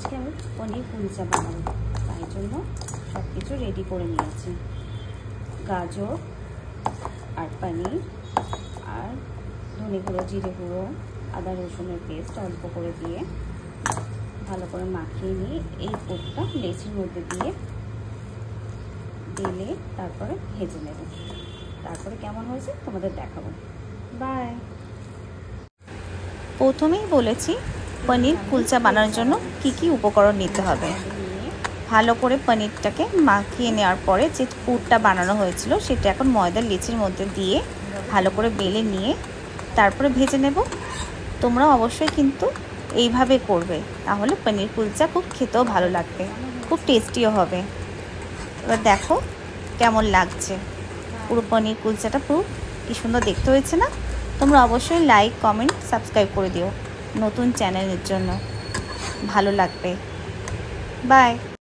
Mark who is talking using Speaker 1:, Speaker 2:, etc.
Speaker 1: আজকে আমি পনির কুলচা বানাবো, তাই জন্য সব কিছু রেডি করে নিয়েছি। গাজর আর পনির আর ধনে গুঁড়ো, জিরে গুঁড়ো, আদা রসুনের পেস্ট অল্প করে দিয়ে ভালো করে মাখিয়ে নিয়ে এই পুরটা লেচির মধ্যে দিয়ে দিলে তারপরে ভেজে নেব। তারপরে কেমন হয়েছে তোমাদের দেখাবো। বাই।
Speaker 2: প্রথমেই বলেছি পনির কুলচা বানানোর জন্য কি কি উপকরণ নিতে হবে। ভালো করে পনিরটাকে মাখিয়ে নেওয়ার পরে যে পুরটা বানানো হয়েছিল সেটা এখন ময়দার লেচির মধ্যে দিয়ে ভালো করে বেলে নিয়ে তারপরে ভেজে নেব। তোমরা অবশ্যই কিন্তু এইভাবে করবে, তাহলে পনির কুলচা খুব খেতেও ভালো লাগবে, খুব টেস্টিও হবে। এবার দেখো কেমন লাগছে পুরো পনির কুলচাটা, পুরো কি সুন্দর দেখতে হয়েছে না? তোমরা অবশ্যই লাইক, কমেন্ট, সাবস্ক্রাইব করে দিও নতুন চ্যানেলের জন্য, ভালো লাগবে। বাই।